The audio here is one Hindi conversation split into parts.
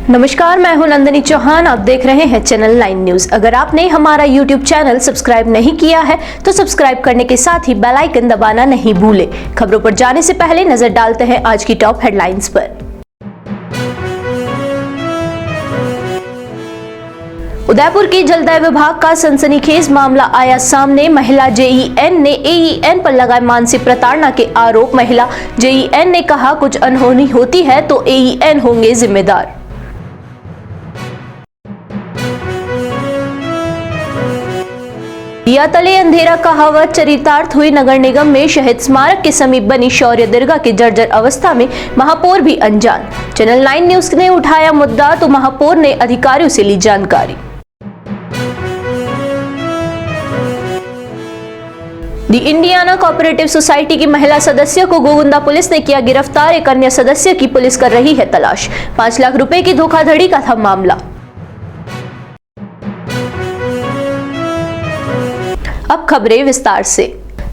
नमस्कार, मैं हूं नंदिनी चौहान। आप देख रहे हैं चैनल 9 न्यूज। अगर आपने हमारा यूट्यूब चैनल सब्सक्राइब नहीं किया है तो सब्सक्राइब करने के साथ ही बेल आइकन दबाना नहीं भूलें। खबरों पर जाने से पहले नजर डालते हैं आज की टॉप हेडलाइंस पर। उदयपुर की जलदाय विभाग का सनसनीखेज मामला आया सामने। महिला जेईएन ने एईएन पर लगाए मानसिक प्रताड़ना के आरोप। महिला जेईएन ने कहा, कुछ अनहोनी होती है तो एईएन होंगे जिम्मेदार। दिया तले अंधेरा कहावत चरितार्थ हुई। नगर निगम में शहीद स्मारक के समीप बनी शौर्य दीर्घा की जर्जर अवस्था में महापौर भी अनजान। चैनल 9 न्यूज ने उठाया मुद्दा तो महापौर ने अधिकारियों से ली जानकारी। दी इंडियाना कोऑपरेटिव सोसाइटी की महिला सदस्य को गोविंदा पुलिस ने किया गिरफ्तार। एक अन्य सदस्य की पुलिस कर रही है तलाश। 5 लाख रुपए की धोखाधड़ी का था मामला। अब खबरें विस्तार से।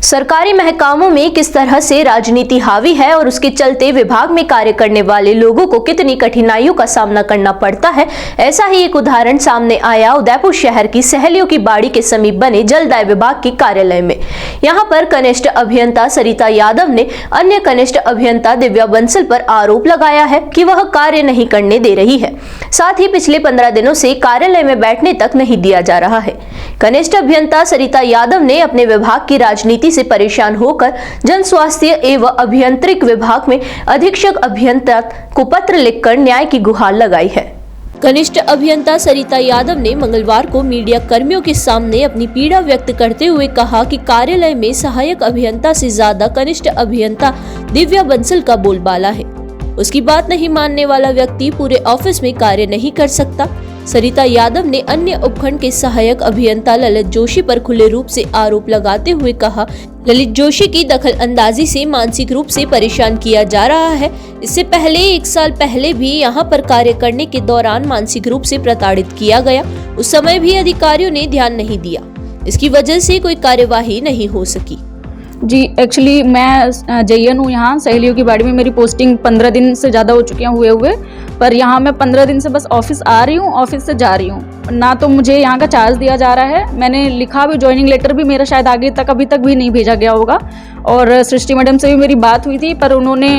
सरकारी महकामों में किस तरह से राजनीति हावी है और उसके चलते विभाग में कार्य करने वाले लोगों को कितनी कठिनाइयों का सामना करना पड़ता है, ऐसा ही एक उदाहरण सामने आया उदयपुर शहर की सहेलियों की बाड़ी के समीप बने जलदाय विभाग के कार्यालय में। यहां पर कनिष्ठ अभियंता सरिता यादव ने अन्य कनिष्ठ अभियंता दिव्या बंसल पर आरोप लगाया है कि वह कार्य नहीं करने दे रही है। साथ ही पिछले 15 दिनों से कार्यालय में बैठने तक नहीं दिया जा रहा है। कनिष्ठ अभियंता सरिता यादव ने अपने विभाग की राजनीति से परेशान होकर जन स्वास्थ्य एवं अभियंत्रिक विभाग में अधीक्षक अभियंता को पत्र लिखकर न्याय की गुहार लगाई है। कनिष्ठ अभियंता सरिता यादव ने मंगलवार को मीडिया कर्मियों के सामने अपनी पीड़ा व्यक्त करते हुए कहा कि कार्यालय में सहायक अभियंता से ज्यादा कनिष्ठ अभियंता दिव्या बंसल का बोलबाला है। उसकी बात नहीं मानने वाला व्यक्ति पूरे ऑफिस में कार्य नहीं कर सकता। सरिता यादव ने अन्य उपखंड के सहायक अभियंता ललित जोशी पर खुले रूप से आरोप लगाते हुए कहा, ललित जोशी की दखल अंदाजी से मानसिक रूप से परेशान किया जा रहा है। इससे पहले 1 साल पहले भी यहां पर कार्य करने के दौरान मानसिक रूप से प्रताड़ित किया गया। उस समय भी अधिकारियों ने ध्यान नहीं दिया। इसकी वजह से कोई कार्यवाही नहीं हो सकी। जी, एक्चुअली मैं जेईएन हूँ। यहाँ सहेलियों की बाड़ी में मेरी पोस्टिंग 15 दिन से ज़्यादा हो चुकी है हुए पर यहाँ मैं 15 दिन से बस ऑफिस आ रही हूँ, ऑफिस से जा रही हूँ। ना तो मुझे यहाँ का चार्ज दिया जा रहा है। मैंने लिखा भी, ज्वाइनिंग लेटर भी मेरा शायद आगे तक अभी तक भी नहीं भेजा गया होगा। और सृष्टि मैडम से भी मेरी बात हुई थी पर उन्होंने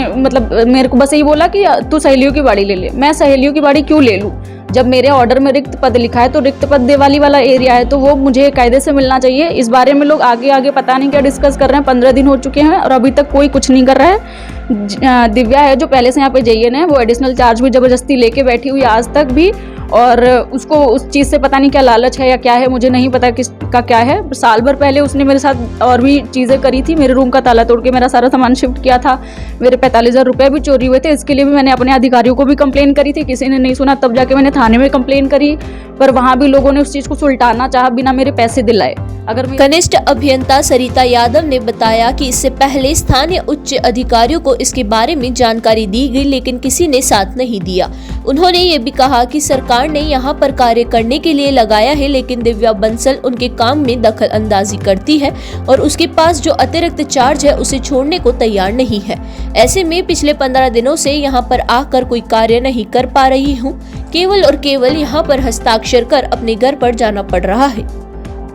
मेरे को बस यही बोला कि तू सहेलियों की बाड़ी ले ले। मैं सहेलियों की बाड़ी क्यों ले लूँ? जब मेरे ऑर्डर में रिक्त पद लिखा है तो रिक्त पद देवाली वाला एरिया है तो वो मुझे कायदे से मिलना चाहिए। इस बारे में लोग आगे पता नहीं क्या डिस्कस कर रहे हैं। 15 दिन हो चुके हैं और अभी तक कोई कुछ नहीं कर रहा है। दिव्या है जो पहले से यहाँ पे जेईएन है, वो एडिशनल चार्ज भी जबरदस्ती लेके बैठी हुई आज तक भी। और उसको उस चीज़ से पता नहीं क्या लालच है या क्या है, मुझे नहीं पता किसका क्या है। साल भर पहले उसने मेरे साथ और भी चीज़ें करी थी। मेरे रूम का ताला तोड़ के मेरा सारा सामान शिफ्ट किया था। मेरे 45,000 रुपये भी चोरी हुए थे। इसके लिए भी मैंने अपने अधिकारियों को भी कंप्लेन करी थी। किसी ने नहीं सुना, तब जाके मैंने थाने में कंप्लेन करी पर वहाँ भी लोगों ने उस चीज़ को सुलटाना चाहा बिना मेरे पैसे दिलाए। अगर कनिष्ठ अभियंता सरिता यादव ने बताया कि इससे पहले स्थानीय उच्च अधिकारियों को इसके बारे में जानकारी दी गई लेकिन किसी ने साथ नहीं दिया। उन्होंने ये भी कहा कि सरकार ने यहाँ पर कार्य करने के लिए लगाया है लेकिन दिव्या बंसल उनके काम में दखल अंदाजी करती है और उसके पास जो अतिरिक्त चार्ज है उसे छोड़ने को तैयार नहीं है। ऐसे में पिछले 15 दिनों से यहाँ पर आकर कोई कार्य नहीं कर पा रही हूँ। केवल और केवल यहाँ पर हस्ताक्षर कर अपने घर पर जाना पड़ रहा है।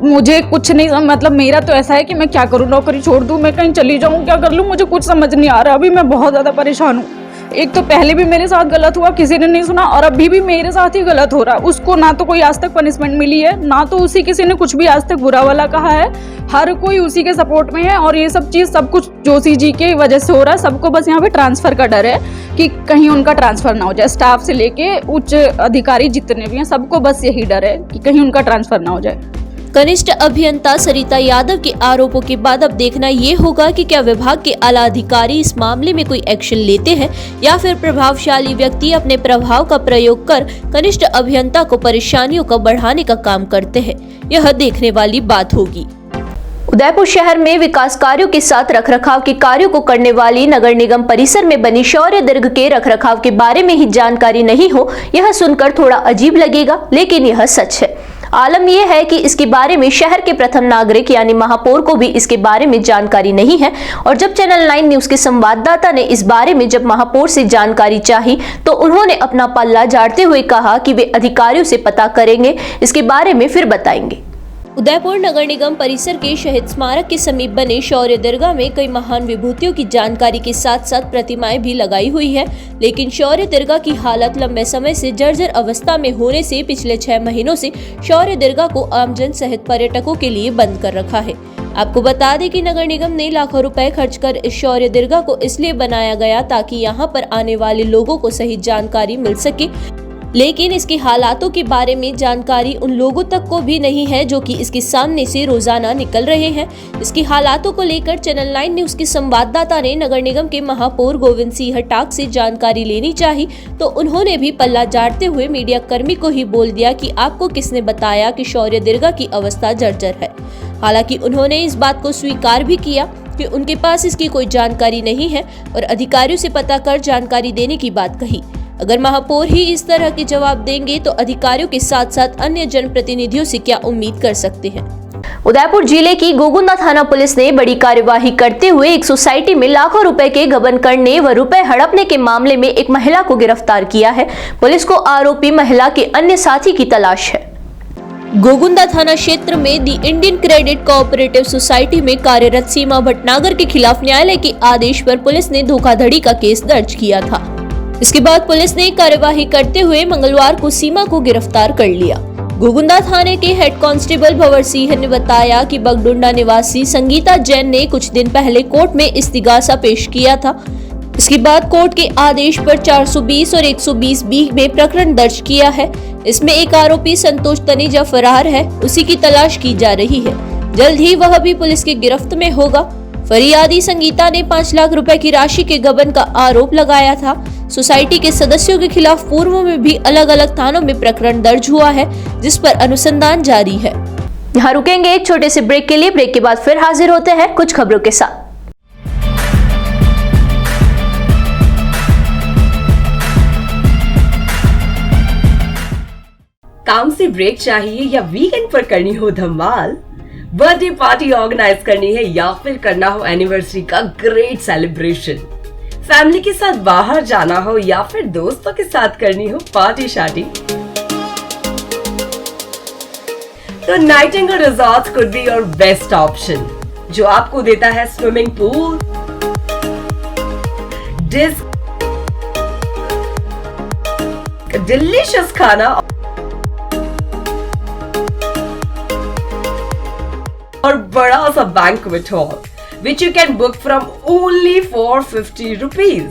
मुझे कुछ नहीं, मतलब मेरा तो ऐसा है कि मैं क्या करूँ, नौकरी छोड़ दूँ, मैं कहीं चली जाऊँ, क्या कर लूँ, मुझे कुछ समझ नहीं आ रहा। अभी मैं बहुत ज़्यादा परेशान हूँ। एक तो पहले भी मेरे साथ गलत हुआ, किसी ने नहीं सुना और अभी भी मेरे साथ ही गलत हो रहा। उसको ना तो कोई आज तक पनिशमेंट मिली है, ना तो उसी किसी ने कुछ भी आज तक बुरा वाला कहा है। हर कोई उसी के सपोर्ट में है और ये सब चीज़ सब कुछ जोशी जी के वजह से हो रहा है। सबको बस यहाँ पे ट्रांसफ़र का डर है कि कहीं उनका ट्रांसफ़र ना हो जाए। स्टाफ से लेके उच्च अधिकारी जितने भी हैं सबको बस यही डर है कि कहीं उनका ट्रांसफ़र ना हो जाए। कनिष्ठ अभियंता सरिता यादव के आरोपों के बाद अब देखना ये होगा कि क्या विभाग के आला अधिकारी इस मामले में कोई एक्शन लेते हैं या फिर प्रभावशाली व्यक्ति अपने प्रभाव का प्रयोग कर कनिष्ठ अभियंता को परेशानियों को बढ़ाने का काम करते हैं। यह देखने वाली बात होगी। उदयपुर शहर में विकास कार्यों के साथ रखरखाव के कार्यों को करने वाली नगर निगम परिसर में बनी शौर्य दीर्घ के रखरखाव के बारे में ही जानकारी नहीं हो, यह सुनकर थोड़ा अजीब लगेगा लेकिन यह सच है। आलम यह है कि इसके बारे में शहर के प्रथम नागरिक यानी महापौर को भी इसके बारे में जानकारी नहीं है और जब चैनल 9 न्यूज के संवाददाता ने इस बारे में जब महापौर से जानकारी चाही तो उन्होंने अपना पल्ला झाड़ते हुए कहा कि वे अधिकारियों से पता करेंगे, इसके बारे में फिर बताएंगे। उदयपुर नगर निगम परिसर के शहीद स्मारक के समीप बने शौर्य दरगाह में कई महान विभूतियों की जानकारी के साथ साथ प्रतिमाएं भी लगाई हुई है, लेकिन शौर्य दरगाह की हालत लंबे समय से जर्जर अवस्था में होने से पिछले 6 महीनों से शौर्य दरगाह को आमजन सहित पर्यटकों के लिए बंद कर रखा है। आपको बता दें कि नगर निगम ने लाखों रुपए खर्च कर इस शौर्य दरगाह को इसलिए बनाया गया ताकि यहां पर आने वाले लोगों को सही जानकारी मिल सके, लेकिन इसके हालातों के बारे में जानकारी उन लोगों तक को भी नहीं है जो कि इसके सामने से रोजाना निकल रहे हैं। इसके हालातों को लेकर चैनल 9 न्यूज के संवाददाता ने नगर निगम के महापौर गोविंद सिंह हटाक से जानकारी लेनी चाही तो उन्होंने भी पल्ला झाड़ते हुए मीडिया कर्मी को ही बोल दिया कि आपको किसने बताया कि शौर्य दरगाह की अवस्था जर्जर है। हालांकि उन्होंने इस बात को स्वीकार भी किया कि उनके पास इसकी कोई जानकारी नहीं है और अधिकारियों से पता कर जानकारी देने की बात कही। अगर महापौर ही इस तरह के जवाब देंगे तो अधिकारियों के साथ साथ अन्य जनप्रतिनिधियों से क्या उम्मीद कर सकते हैं। उदयपुर जिले की गोगुंदा थाना पुलिस ने बड़ी कार्यवाही करते हुए एक सोसाइटी में लाखों रुपए के गबन करने व रुपए हड़पने के मामले में एक महिला को गिरफ्तार किया है। पुलिस को आरोपी महिला के अन्य साथी की तलाश है। गोगुंदा थाना क्षेत्र में दी इंडियन क्रेडिट कोऑपरेटिव सोसाइटी में कार्यरत सीमा भटनागर के खिलाफ न्यायालय के आदेश पर पुलिस ने धोखाधड़ी का केस दर्ज किया था। इसके बाद पुलिस ने कार्यवाही करते हुए मंगलवार को सीमा को गिरफ्तार कर लिया। गोगुंदा थाने के हेड कांस्टेबल भंवर सिंह ने बताया कि बगडुंडा निवासी संगीता जैन ने कुछ दिन पहले कोर्ट में इस्तिगासा पेश किया था। इसके बाद कोर्ट के आदेश पर 420 और 120B में प्रकरण दर्ज किया है। इसमें एक आरोपी संतोष तनेजा फरार है, उसी की तलाश की जा रही है। जल्द ही वह भी पुलिस की गिरफ्त में होगा। फरियादी संगीता ने 5 लाख रुपए की राशि के गबन का आरोप लगाया था। सोसाइटी के सदस्यों के खिलाफ पूर्व में भी अलग अलग थानों में प्रकरण दर्ज हुआ है, जिस पर अनुसंधान जारी है। यहाँ रुकेंगे एक छोटे से ब्रेक के लिए। ब्रेक के बाद फिर हाजिर होते हैं कुछ खबरों के साथ। काम से ब्रेक चाहिए या वीकेंड पर करनी हो धमाल, बर्थडे पार्टी ऑर्गेनाइज करनी है या फिर करना हो एनिवर्सरी का ग्रेट सेलिब्रेशन, फैमिली के साथ बाहर जाना हो या फिर दोस्तों के साथ करनी हो पार्टी शार्टी, तो Nightingale resort could be your best option, जो आपको देता है स्विमिंग पूल, डिलीशियस खाना और बड़ा सा banquet hall, which you can book from only for 50 rupees.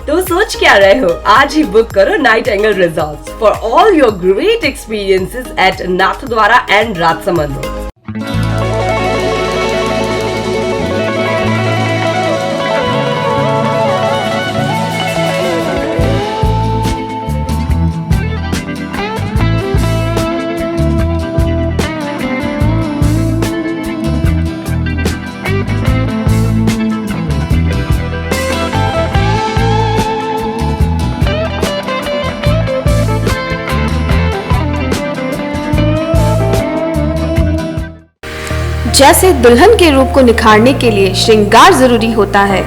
तो सोच क्या रहे हो, आज ही बुक करो Nightingale resorts for all your great experiences at Nathdwara and Rajsamand. जैसे दुल्हन के रूप को निखारने के लिए श्रृंगार जरूरी होता है,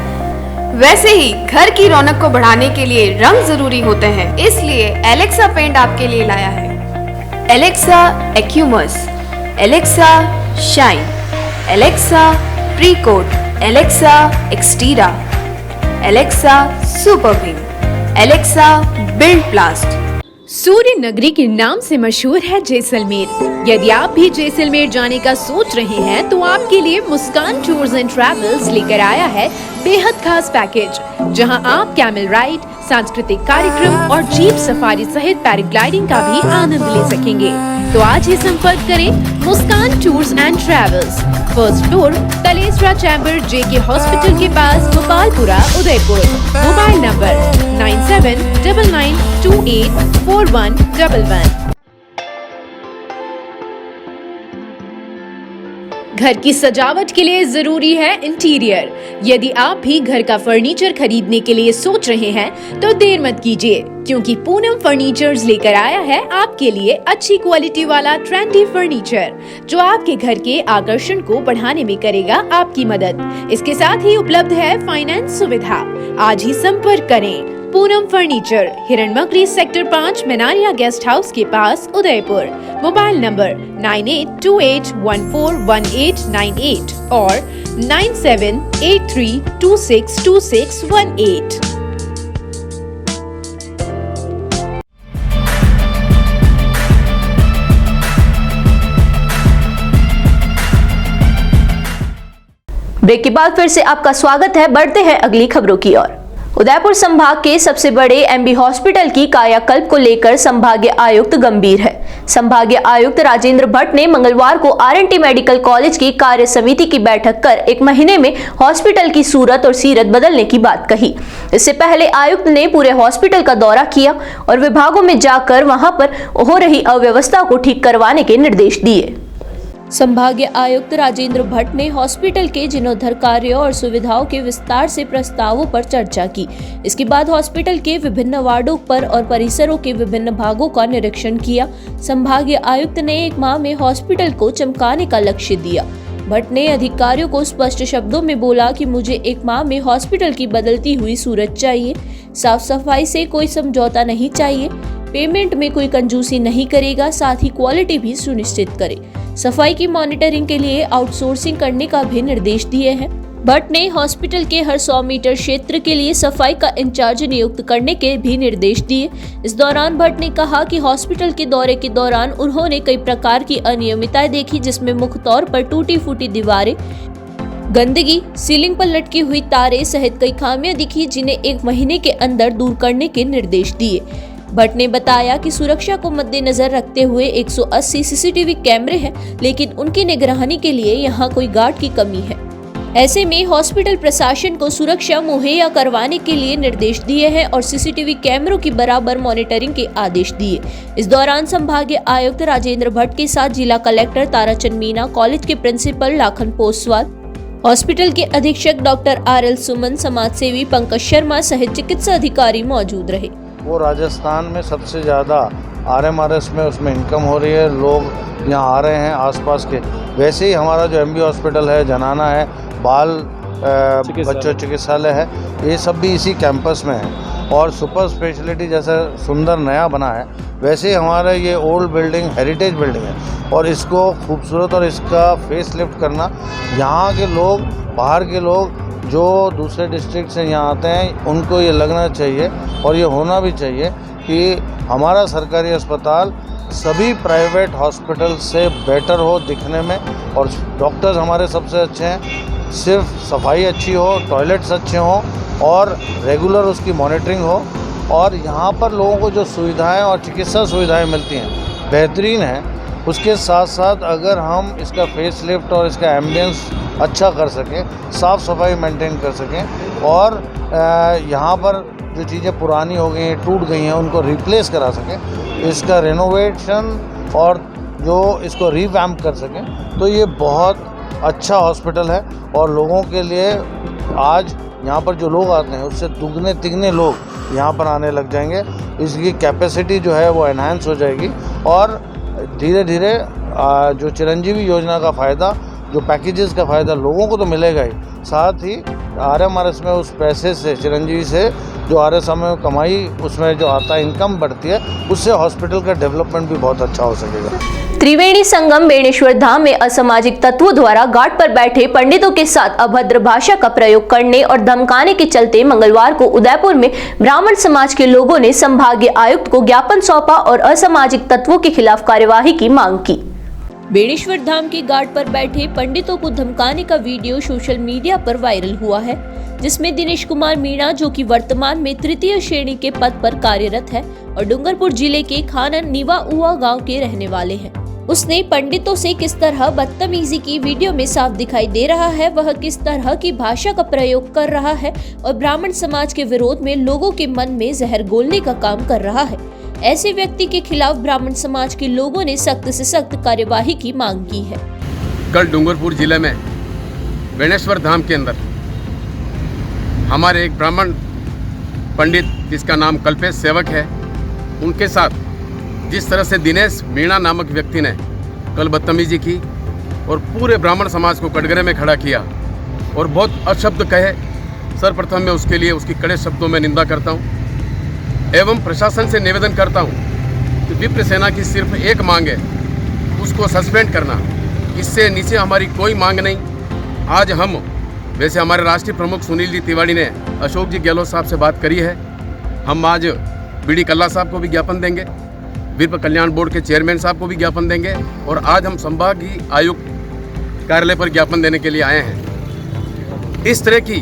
वैसे ही घर की रौनक को बढ़ाने के लिए रंग जरूरी होते हैं। इसलिए एलेक्सा पेंट आपके लिए लाया है Alexa acumus, Alexa shine, Alexa precoat, Alexa extera, Alexa super Bhim, Alexa build plast. Surya Nagari के नाम से मशहूर है जैसलमेर। यदि आप भी जैसलमेर जाने का सोच रहे हैं तो आपके लिए मुस्कान टूर्स एंड ट्रैवल्स लेकर आया है बेहद खास पैकेज, जहां आप कैमल राइड, सांस्कृतिक कार्यक्रम और जीप सफारी सहित पैराग्लाइडिंग का भी आनंद ले सकेंगे। तो आज ही संपर्क करें Muskan tours and travels, first floor Talesara chamber, JK hospital के पास, गोपालपुरा, उदयपुर। Mobile number 9799284111। घर की सजावट के लिए जरूरी है इंटीरियर। यदि आप भी घर का फर्नीचर खरीदने के लिए सोच रहे हैं तो देर मत कीजिए। क्योंकि पूनम फर्नीचर्स लेकर आया है आपके लिए अच्छी क्वालिटी वाला ट्रेंडी फर्नीचर जो आपके घर के आकर्षण को बढ़ाने में करेगा आपकी मदद। इसके साथ ही उपलब्ध है फाइनेंस सुविधा। आज ही संपर्क करें Poonam furniture, Hiranmagri sector 5, Manaria guest house के पास, उदयपुर। मोबाइल नंबर 9828141898 और 9783262618। ब्रेक के बाद फिर से आपका स्वागत है। बढ़ते हैं अगली खबरों की ओर। उदयपुर संभाग के सबसे बड़े एमबी हॉस्पिटल की कायाकल्प को लेकर संभागीय आयुक्त गंभीर है। संभागीय आयुक्त राजेंद्र भट्ट ने मंगलवार को आरएनटी मेडिकल कॉलेज की कार्य समिति की बैठक कर 1 महीने में हॉस्पिटल की सूरत और सीरत बदलने की बात कही। इससे पहले आयुक्त ने पूरे हॉस्पिटल का दौरा किया और विभागों में जाकर वहां पर हो रही अव्यवस्था को ठीक करवाने के निर्देश दिए। संभागीय आयुक्त राजेंद्र भट्ट ने हॉस्पिटल के जीर्णोद्धार कार्यों और सुविधाओं के विस्तार से प्रस्तावों पर चर्चा की। इसके बाद हॉस्पिटल के विभिन्न वार्डों पर और परिसरों के विभिन्न भागों का निरीक्षण किया। संभागीय आयुक्त ने 1 माह में हॉस्पिटल को चमकाने का लक्ष्य दिया। भट्ट ने अधिकारियों को स्पष्ट शब्दों में बोला कि मुझे 1 माह में हॉस्पिटल की बदलती हुई सूरत चाहिए। साफ सफाई से कोई समझौता नहीं चाहिए, पेमेंट में कोई कंजूसी नहीं करेगा, साथ ही क्वालिटी भी सुनिश्चित करे। सफाई की मॉनिटरिंग के लिए आउटसोर्सिंग करने का भी निर्देश दिए हैं। भट्ट ने हॉस्पिटल के हर 100 मीटर क्षेत्र के लिए सफाई का इंचार्ज नियुक्त करने के भी निर्देश दिए। इस दौरान भट्ट ने कहा कि हॉस्पिटल के दौरे के दौरान उन्होंने कई प्रकार की अनियमितताएं देखी, जिसमें मुख्य तौर पर टूटी फूटी दीवारें, गंदगी, सीलिंग पर लटकी हुई तारें सहित कई खामियां दिखी, जिन्हें 1 महीने के अंदर दूर करने के निर्देश दिए। भट्ट ने बताया कि सुरक्षा को मद्देनजर रखते हुए 180 सीसीटीवी कैमरे हैं, लेकिन उनकी निगरानी के लिए यहां कोई गार्ड की कमी है। ऐसे में हॉस्पिटल प्रशासन को सुरक्षा मुहैया करवाने के लिए निर्देश दिए हैं और सीसीटीवी कैमरों की बराबर मॉनिटरिंग के आदेश दिए। इस दौरान संभागीय आयुक्त राजेंद्र भट्ट के साथ जिला कलेक्टर ताराचंद मीना, कॉलेज के प्रिंसिपल लाखन पोसवाल, हॉस्पिटल के अधीक्षक डॉक्टर RL सुमन, समाजसेवी पंकज शर्मा सहित चिकित्सा अधिकारी मौजूद रहे। वो राजस्थान में सबसे ज़्यादा RMRS में उसमें इनकम हो रही है, लोग यहाँ आ रहे हैं आसपास के। वैसे ही हमारा जो MB हॉस्पिटल है, जनाना है, बाल बच्चों चिकित्सालय है, ये सब भी इसी कैंपस में है। और सुपर स्पेशलिटी जैसा सुंदर नया बना है, वैसे ही हमारा ये ओल्ड बिल्डिंग हेरिटेज बिल्डिंग है और इसको खूबसूरत और इसका फेस लिफ्ट करना, यहाँ के लोग, बाहर के लोग जो दूसरे डिस्ट्रिक्ट से यहाँ आते हैं, उनको ये लगना चाहिए और ये होना भी चाहिए कि हमारा सरकारी अस्पताल सभी प्राइवेट हॉस्पिटल से बेटर हो दिखने में, और डॉक्टर्स हमारे सबसे अच्छे हैं। सिर्फ सफाई अच्छी हो, टॉयलेट्स अच्छे हों और रेगुलर उसकी मॉनिटरिंग हो, और यहाँ पर लोगों को जो सुविधाएं और चिकित्सा सुविधाएं मिलती हैं बेहतरीन है। उसके साथ साथ अगर हम इसका फेस लिफ्ट और इसका एम्बियंस अच्छा कर सकें, साफ़ सफाई मेंटेन कर सकें, और यहाँ पर जो चीज़ें पुरानी हो गई हैं, टूट गई हैं, उनको रिप्लेस करा सकें, इसका रेनोवेशन और जो इसको रिवैम्प कर सकें, तो ये बहुत अच्छा हॉस्पिटल है। और लोगों के लिए आज यहाँ पर जो लोग आते हैं उससे दुगने तिगने लोग यहाँ पर आने लग जाएंगे। इसकी कैपेसिटी जो है वो एनहांस हो जाएगी और धीरे धीरे जो चिरंजीवी योजना का फ़ायदा, जो पैकेजेस का फ़ायदा लोगों को तो मिलेगा ही, साथ ही RMRS में उस पैसे से, चिरंजीवी से जो RSM में कमाई, उसमें जो आता है इनकम बढ़ती है, उससे हॉस्पिटल का डेवलपमेंट भी बहुत अच्छा हो सकेगा। त्रिवेणी संगम बेणेश्वर धाम में असामाजिक तत्वों द्वारा घाट पर बैठे पंडितों के साथ अभद्र भाषा का प्रयोग करने और धमकाने के चलते मंगलवार को उदयपुर में ब्राह्मण समाज के लोगों ने संभागीय आयुक्त को ज्ञापन सौंपा और असामाजिक तत्वों के खिलाफ कार्यवाही की मांग की। बेणेश्वर धाम के घाट पर बैठे पंडितों को धमकाने का वीडियो सोशल मीडिया पर वायरल हुआ है, जिसमें दिनेश कुमार मीणा, जो कि वर्तमान में 3य श्रेणी के पद पर कार्यरत है और डूंगरपुर जिले के खानन निवाउआ गांव के रहने वाले हैं, उसने पंडितों से किस तरह बदतमीजी की वीडियो में साफ दिखाई दे रहा है। वह किस तरह की भाषा का प्रयोग कर रहा है और ब्राह्मण समाज के विरोध में लोगों के मन में जहर घोलने का काम कर रहा है। ऐसे व्यक्ति के खिलाफ ब्राह्मण समाज के लोगों ने सख्त से सख्त कार्यवाही की मांग की है। कल डूंगरपुर जिले में बेणेश्वर धाम के अंदर हमारे एक ब्राह्मण पंडित जिसका नाम कल्पेश सेवक है, उनके साथ जिस तरह से दिनेश मीणा नामक व्यक्ति ने कल बदतमीजी की और पूरे ब्राह्मण समाज को कटघरे में खड़ा किया और बहुत अपशब्द कहे, सर्वप्रथम मैं उसके लिए उसकी कड़े शब्दों में निंदा करता हूँ एवं प्रशासन से निवेदन करता हूँ कि विप्र सेना की सिर्फ एक मांग है, उसको सस्पेंड करना। इससे नीचे हमारी कोई मांग नहीं। आज हम वैसे हमारे राष्ट्रीय प्रमुख सुनील जी तिवारी ने अशोक जी गहलोत साहब से बात करी है। हम आज बीडी कल्ला साहब को भी ज्ञापन देंगे, विप्र कल्याण बोर्ड के चेयरमैन साहब को भी ज्ञापन देंगे और आज हम संभागीय आयुक्त कार्यालय पर ज्ञापन देने के लिए आए हैं। इस तरह की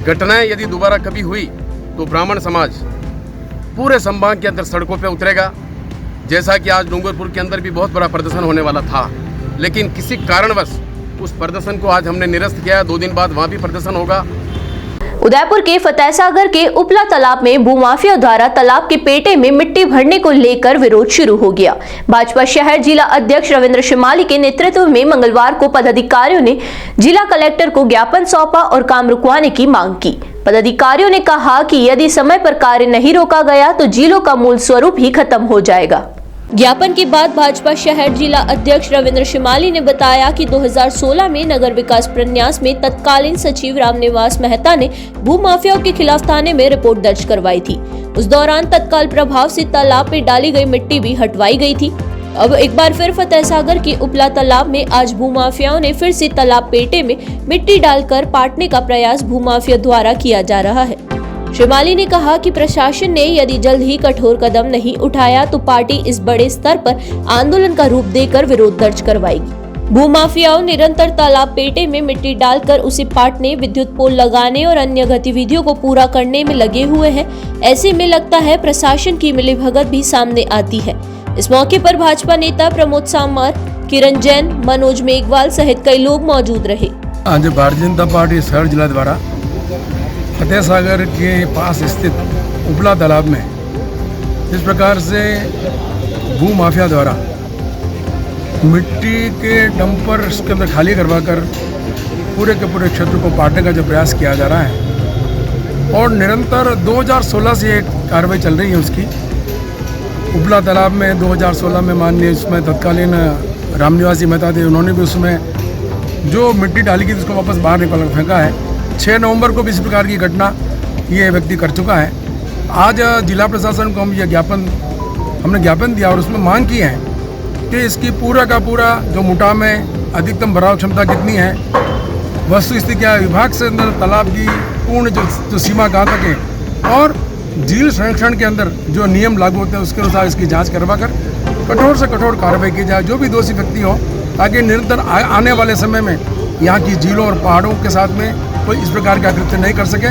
घटनाएं यदि दोबारा कभी हुई तो ब्राह्मण समाज पूरे संभाग के अंदर सड़कों पे उतरेगा। जैसा कि आज डूंगरपुर के अंदर भी बहुत बड़ा प्रदर्शन होने वाला था, लेकिन किसी कारणवश उस प्रदर्शन को आज हमने निरस्त किया है। 2 दिन बाद वहाँ भी प्रदर्शन होगा। उदयपुर के फतेहसागर के उपला तालाब में भूमाफिया द्वारा तालाब के पेटे में मिट्टी भरने को लेकर विरोध शुरू हो गया। भाजपा शहर जिला अध्यक्ष रविंद्र शिमाली के नेतृत्व में मंगलवार को पदाधिकारियों ने जिला कलेक्टर को ज्ञापन सौंपा और काम रुकवाने की मांग की। पदाधिकारियों ने कहा कि यदि समय पर कार्य नहीं रोका गया तो जिलों का मूल स्वरूप ही खत्म हो जाएगा। ज्ञापन के बाद भाजपा शहर जिला अध्यक्ष रविंद्र शिमाली ने बताया कि 2016 में नगर विकास प्रन्यास में तत्कालीन सचिव रामनिवास मेहता ने भूमाफियाओं के खिलाफ थाने में रिपोर्ट दर्ज करवाई थी। उस दौरान तत्काल प्रभाव से तालाब में डाली गई मिट्टी भी हटवाई गई थी। अब एक बार फिर फतेहसागर के उपला तालाब में आज भूमाफियाओं ने फिर से तालाब पेटे में मिट्टी डालकर पाटने का प्रयास भूमाफिया द्वारा किया जा रहा है। शिमाली ने कहा कि प्रशासन ने यदि जल्द ही कठोर कदम नहीं उठाया तो पार्टी इस बड़े स्तर पर आंदोलन का रूप देकर विरोध दर्ज करवाएगी। भूमाफियाओं निरंतर तालाब पेटे में मिट्टी डालकर उसे पाटने, विद्युत पोल लगाने और अन्य गतिविधियों को पूरा करने में लगे हुए हैं। ऐसे में लगता है प्रशासन की मिलीभगत भी सामने आती है। इस मौके पर भाजपा नेता प्रमोद सामर, किरण जैन, मनोज मेघवाल सहित कई लोग मौजूद रहे। आज भारतीय जनता पार्टी शहर जिला द्वारा फतेहसागर के पास स्थित उपला तालाब में इस प्रकार से भू माफिया द्वारा मिट्टी के डंपर इसके अंदर खाली करवाकर पूरे के पूरे क्षेत्र को पाटने का जो प्रयास किया जा रहा है और निरंतर 2016 से एक कार्रवाई चल रही है उसकी। उपला तालाब में 2016 में माननीय उसमें तत्कालीन रामनिवासी मेहता थे, उन्होंने भी उसमें जो मिट्टी डाली की उसको वापस बाहर निकाल फेंका है। 6 नवंबर को भी इस प्रकार की घटना ये व्यक्ति कर चुका है। आज जिला प्रशासन को हमने ज्ञापन दिया और उसमें मांग की है कि इसकी पूरा का पूरा जो मुठा में अधिकतम भराव क्षमता कितनी है, वस्तु स्थिति क्या है, विभाग से अंदर तालाब की पूर्ण जो सीमा कहाँ तक है और झील संरक्षण के अंदर जो नियम लागू होते हैं उसके अनुसार इसकी जांच करवा कर कठोर से कठोर कार्रवाई की जाए, जो भी दोषी व्यक्ति हो, ताकि निरंतर आने वाले समय में यहाँ की झीलों और पहाड़ों के साथ में कोई इस प्रकार का कृत्य नहीं कर सके।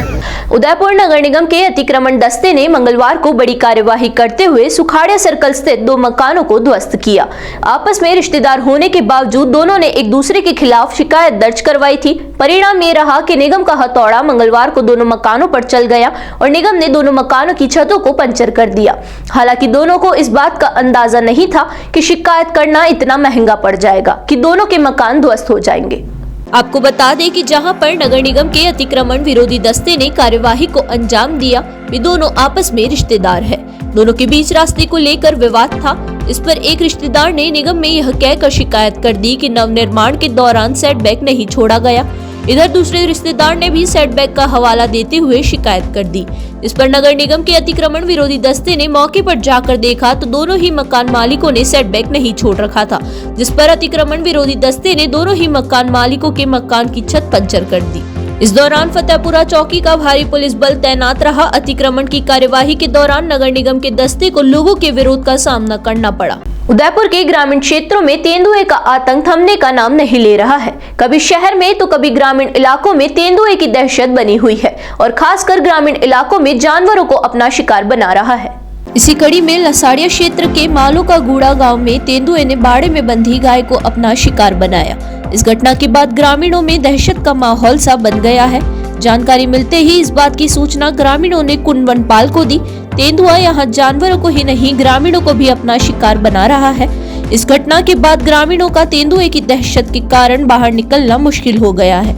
उदयपुर नगर निगम के अतिक्रमण दस्ते ने मंगलवार को बड़ी कार्यवाही करते हुए सुखाड़िया सर्कल स्थित 2 मकानों को ध्वस्त किया। आपस में रिश्तेदार होने के बावजूद दोनों ने एक दूसरे के खिलाफ शिकायत दर्ज करवाई थी। परिणाम ये रहा कि निगम का हथौड़ा मंगलवार को दोनों मकानों पर चल गया और निगम ने दोनों मकानों की छतों को पंचर कर दिया। हालांकि दोनों को इस बात का अंदाजा नहीं था कि शिकायत करना इतना महंगा पड़ जाएगा कि दोनों के मकान ध्वस्त हो जाएंगे। आपको बता दें कि जहां पर नगर निगम के अतिक्रमण विरोधी दस्ते ने कार्यवाही को अंजाम दिया, वे दोनों आपस में रिश्तेदार हैं। दोनों के बीच रास्ते को लेकर विवाद था। इस पर एक रिश्तेदार ने निगम में यह कहकर शिकायत कर दी कि नवनिर्माण के दौरान सेटबैक नहीं छोड़ा गया। इधर दूसरे रिश्तेदार ने भी सेटबैक का हवाला देते हुए शिकायत कर दी। इस पर नगर निगम के अतिक्रमण विरोधी दस्ते ने मौके पर जाकर देखा तो दोनों ही मकान मालिकों ने सेटबैक नहीं छोड़ रखा था, जिस पर अतिक्रमण विरोधी दस्ते ने दोनों ही मकान मालिकों के मकान की छत पंचर कर दी। इस दौरान फतेहपुरा चौकी का भारी पुलिस बल तैनात रहा। अतिक्रमण की कार्यवाही के दौरान नगर निगम के दस्ते को लोगों के विरोध का सामना करना पड़ा। उदयपुर के ग्रामीण क्षेत्रों में तेंदुए का आतंक थमने का नाम नहीं ले रहा है। कभी शहर में तो कभी ग्रामीण इलाकों में तेंदुए की दहशत बनी हुई है और खासकर ग्रामीण इलाकों में जानवरों को अपना शिकार बना रहा है। इसी कड़ी में लसाड़िया क्षेत्र के मालो का गूड़ा गांव में तेंदुए ने बाड़े में बंधी गाय को अपना शिकार बनाया। इस घटना के बाद ग्रामीणों में दहशत का माहौल सा बन गया है। जानकारी मिलते ही इस बात की सूचना ग्रामीणों ने कुन वनपाल को दी। तेंदुआ यहाँ जानवरों को ही नहीं ग्रामीणों को भी अपना शिकार बना रहा है। इस घटना के बाद ग्रामीणों का तेंदुए की दहशत के कारण बाहर निकलना मुश्किल हो गया है।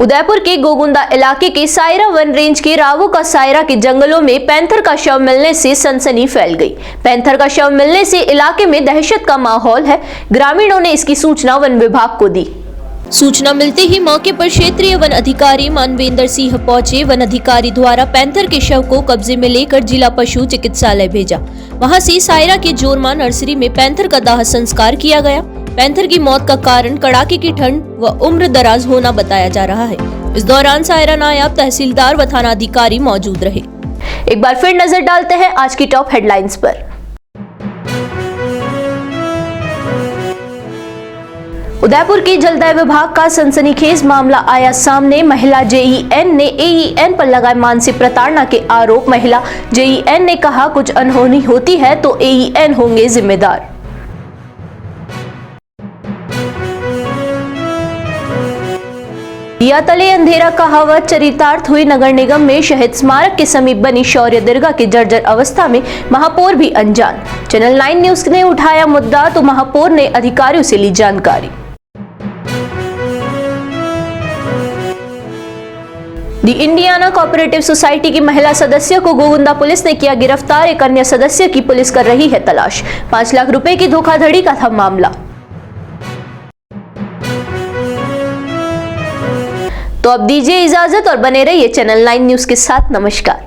उदयपुर के गोगुंदा इलाके के सायरा वन रेंज के रावू का सायरा के जंगलों में पैंथर का शव मिलने से सनसनी फैल गई। पैंथर का शव मिलने से इलाके में दहशत का माहौल है। ग्रामीणों ने इसकी सूचना वन विभाग को दी। सूचना मिलते ही मौके पर क्षेत्रीय वन अधिकारी मानवेंद्र सिंह पहुंचे। वन अधिकारी द्वारा पैंथर के शव को कब्जे में लेकर जिला पशु चिकित्सालय भेजा। वहां से सायरा के जोरमा नर्सरी में पैंथर का दाह संस्कार किया गया। पैंथर की मौत का कारण कड़ाके की ठंड व उम्र दराज होना बताया जा रहा है। इस दौरान सायरा नायब तहसीलदार व थाना अधिकारी मौजूद रहे। एक बार फिर नजर डालते हैं आज की टॉप हेडलाइंस पर। उदयपुर के जलदाय विभाग का सनसनीखेज मामला आया सामने। महिला जेईएन ने एईएन पर लगाए मानसिक प्रताड़ना के आरोप। महिला जेईएन ने कहा, कुछ अनहोनी होती है तो एईएन होंगे जिम्मेदार। दिया तले अंधेरा कहावत चरितार्थ हुई नगर निगम में। शहीद स्मारक के समीप बनी शौर्य दीर्घा की जर्जर अवस्था में महापौर भी अनजान। चैनल 9 न्यूज ने उठाया मुद्दा तो महापौर ने अधिकारियों से ली जानकारी। दी इंडियाना कोऑपरेटिव सोसाइटी की महिला सदस्य को गोगुंदा पुलिस ने किया गिरफ्तार। एक अन्य सदस्य की पुलिस कर रही है तलाश। 5 लाख रुपए की धोखाधड़ी का था मामला। तो अब दीजिए इजाजत और बने रहिए चैनल 9 न्यूज के साथ। नमस्कार।